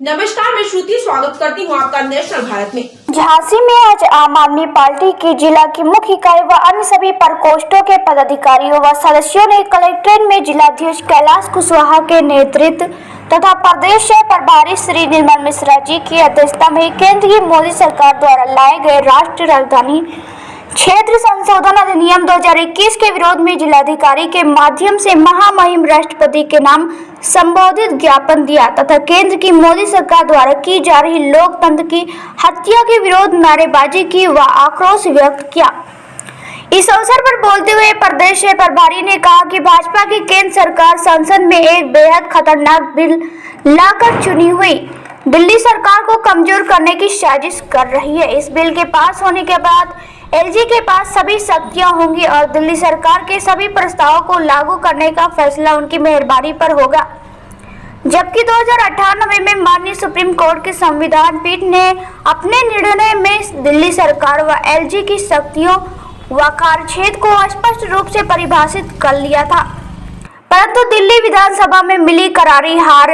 नमस्कार, मैं श्रुति स्वागत करती हूँ आपका नेशनल भारत में। झांसी में आज आम आदमी पार्टी की जिला की मुख्य इकाई व अन्य सभी प्रकोष्ठों के पदाधिकारियों व सदस्यों ने कलेक्ट्रेट में जिलाध्यक्ष कैलाश कुशवाहा के नेतृत्व तथा प्रदेश प्रभारी श्री निर्मल मिश्रा जी की अध्यक्षता में केंद्र की मोदी सरकार द्वारा लाए गए राष्ट्रीय राजधानी क्षेत्र संशोधन अधिनियम 2021 के विरोध में जिलाधिकारी के माध्यम से महामहिम राष्ट्रपति के नाम संबोधित ज्ञापन दिया तथा केंद्र की मोदी सरकार द्वारा की जा रही लोकतंत्र की हत्या के विरोध नारेबाजी की व आक्रोश व्यक्त किया। इस अवसर पर बोलते हुए प्रदेश प्रभारी ने कहा कि भाजपा की केंद्र सरकार संसद में एक बेहद खतरनाक बिल लाकर चुनी हुई दिल्ली सरकार को कमजोर करने की साजिश कर रही है। इस बिल के पास होने के बाद एलजी के पास सभी शक्तियां होंगी और दिल्ली सरकार के सभी प्रस्तावों को लागू करने का फैसला उनकी मेहरबानी पर होगा। जबकि 2098 में माननीय सुप्रीम कोर्ट की संविधान पीठ ने अपने निर्णय में दिल्ली सरकार व एलजी की शक्तियों व कार्यक्षेत्र को स्पष्ट रूप से परिभाषित कर लिया था, परंतु दिल्ली विधानसभा में मिली करारी हार,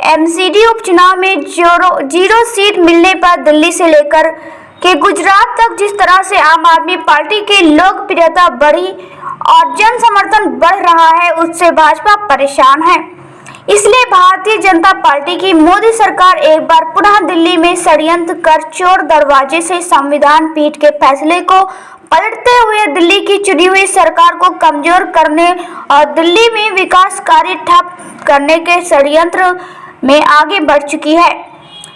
एमसीडी उपचुनाव में जीरो सीट मिलने पर दिल्ली से लेकर के गुजरात तक जिस तरह से आम आदमी पार्टी की लोकप्रियता बढ़ी और जन समर्थन बढ़ रहा है, उससे भाजपा परेशान है। इसलिए भारतीय जनता पार्टी की मोदी सरकार एक बार पुनः दिल्ली में षड्यंत्र कर चोर दरवाजे से संविधान पीठ के फैसले को पलटते हुए दिल्ली की चुनी हुई सरकार को कमजोर करने और दिल्ली में विकास कार्य ठप करने के षड्यंत्र में आगे बढ़ चुकी है।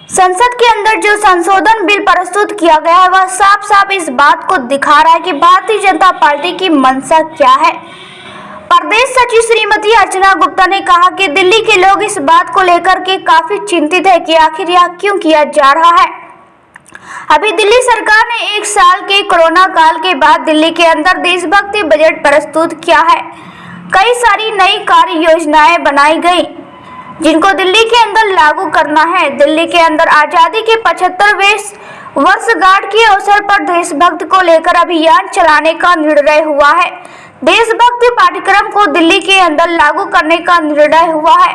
संसद के अंदर जो संशोधन बिल प्रस्तुत किया गया है वह साफ साफ इस बात को दिखा रहा है कि भारतीय जनता पार्टी की मंशा क्या है। प्रदेश सचिव श्रीमती अर्चना गुप्ता ने कहा कि दिल्ली के लोग इस बात को लेकर के काफी चिंतित है कि आखिर यह क्यों किया जा रहा है। अभी दिल्ली सरकार ने 1 साल के कोरोना काल के बाद दिल्ली के अंदर देशभक्ति बजट प्रस्तुत किया है। कई सारी नई कार्य योजनाएं बनाई गई जिनको दिल्ली के अंदर लागू करना है। दिल्ली के अंदर आजादी के 75वें वर्षगांठ के अवसर पर देशभक्ति को लेकर अभियान चलाने का निर्णय हुआ है। देशभक्ति पाठ्यक्रम को दिल्ली के अंदर लागू करने का निर्णय हुआ है।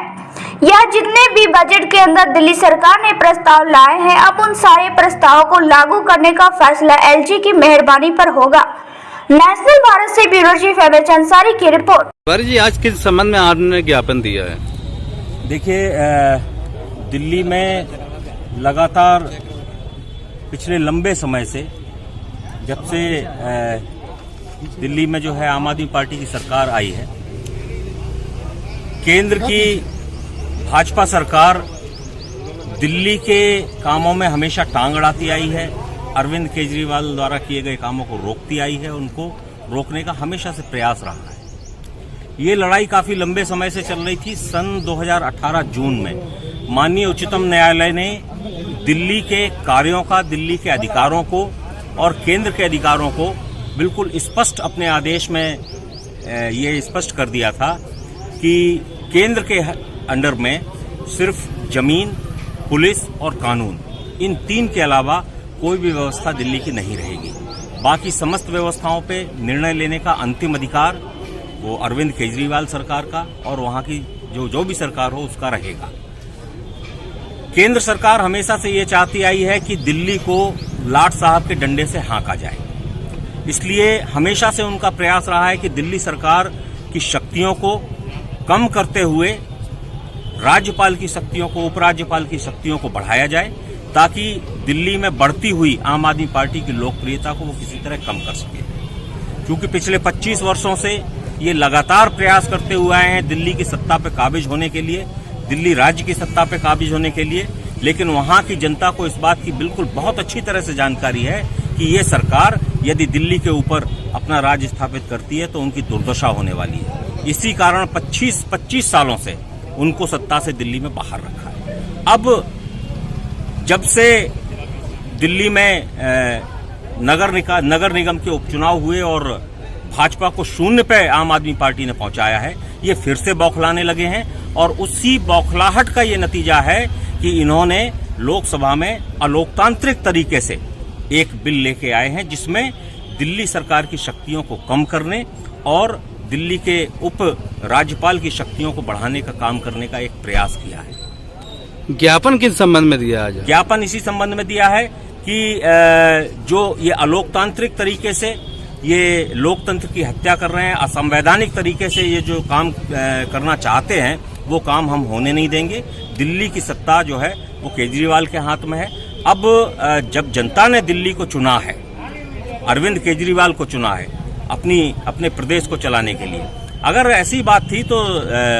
यह जितने भी बजट के अंदर दिल्ली सरकार ने प्रस्ताव लाए हैं, अब उन सारे प्रस्तावों को लागू करने का फैसला एलजी की मेहरबानी पर होगा। नेशनल भारत से ब्यूरो चीफ एमएच अंसारी की रिपोर्ट। प्रभारी जी, आज किस संबंध में आपने ज्ञापन दिया है? देखिए, दिल्ली में लगातार पिछले लंबे समय से, जब से दिल्ली में जो है आम आदमी पार्टी की सरकार आई है, केंद्र की भाजपा सरकार दिल्ली के कामों में हमेशा टांग अड़ाती आई है। अरविंद केजरीवाल द्वारा किए गए कामों को रोकती आई है, उनको रोकने का हमेशा से प्रयास रहा है। ये लड़ाई काफी लंबे समय से चल रही थी। सन 2018 जून में माननीय उच्चतम न्यायालय ने दिल्ली के कार्यों का, दिल्ली के अधिकारों को और केंद्र के अधिकारों को बिल्कुल स्पष्ट अपने आदेश में ये स्पष्ट कर दिया था कि केंद्र के अंडर में सिर्फ जमीन, पुलिस और कानून, इन 3 के अलावा कोई भी व्यवस्था दिल्ली की नहीं रहेगी। बाकी समस्त व्यवस्थाओं पे निर्णय लेने का अंतिम अधिकार वो अरविंद केजरीवाल सरकार का और वहां की जो भी सरकार हो उसका रहेगा। केंद्र सरकार हमेशा से ये चाहती आई है कि दिल्ली को लाट साहब के डंडे से हाँका जाए। इसलिए हमेशा से उनका प्रयास रहा है कि दिल्ली सरकार की शक्तियों को कम करते हुए राज्यपाल की शक्तियों को, उपराज्यपाल की शक्तियों को बढ़ाया जाए, ताकि दिल्ली में बढ़ती हुई आम आदमी पार्टी की लोकप्रियता को वो किसी तरह कम कर सके। क्योंकि पिछले 25 वर्षों से ये लगातार प्रयास करते हुए आए हैं दिल्ली की सत्ता पे काबिज होने के लिए, दिल्ली राज्य की सत्ता पे काबिज होने के लिए, लेकिन वहां की जनता को इस बात की बिल्कुल बहुत अच्छी तरह से जानकारी है कि ये सरकार यदि दिल्ली के ऊपर अपना राज स्थापित करती है तो उनकी दुर्दशा होने वाली है। इसी कारण 25 सालों से उनको सत्ता से दिल्ली में बाहर रखा है। अब जब से दिल्ली में नगर निगम के उपचुनाव हुए और भाजपा को 0 पे आम आदमी पार्टी ने पहुंचाया है, ये फिर से बौखलाने लगे हैं और उसी बौखलाहट का ये नतीजा है कि इन्होंने लोकसभा में अलोकतांत्रिक तरीके से एक बिल लेके आए हैं जिसमें दिल्ली सरकार की शक्तियों को कम करने और दिल्ली के उप राज्यपाल की शक्तियों को बढ़ाने का काम करने का एक प्रयास किया है। ज्ञापन किस संबंध में दिया आज? ज्ञापन इसी संबंध में दिया है कि जो ये अलोकतांत्रिक तरीके से ये लोकतंत्र की हत्या कर रहे हैं, असंवैधानिक तरीके से ये जो काम करना चाहते हैं वो काम हम होने नहीं देंगे। दिल्ली की सत्ता जो है वो केजरीवाल के हाथ में है। अब जब जनता ने दिल्ली को चुना है, अरविंद केजरीवाल को चुना है अपने प्रदेश को चलाने के लिए, अगर ऐसी बात थी तो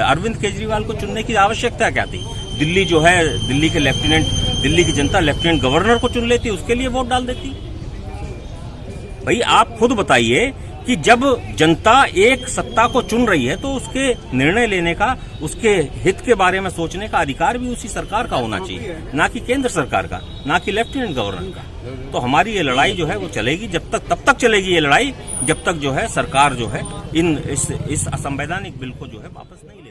अरविंद केजरीवाल को चुनने की आवश्यकता क्या थी? दिल्ली जो है, दिल्ली की जनता लेफ्टिनेंट गवर्नर को चुन लेती, उसके लिए वोट डाल देती। भाई आप खुद बताइए कि जब जनता एक सत्ता को चुन रही है तो उसके निर्णय लेने का, उसके हित के बारे में सोचने का अधिकार भी उसी सरकार का होना चाहिए, ना कि केंद्र सरकार का, ना कि लेफ्टिनेंट गवर्नर का। तो हमारी ये लड़ाई जो है वो चलेगी तब तक चलेगी ये लड़ाई जब तक जो है सरकार जो है इस असंवैधानिक बिल को जो है वापस नहीं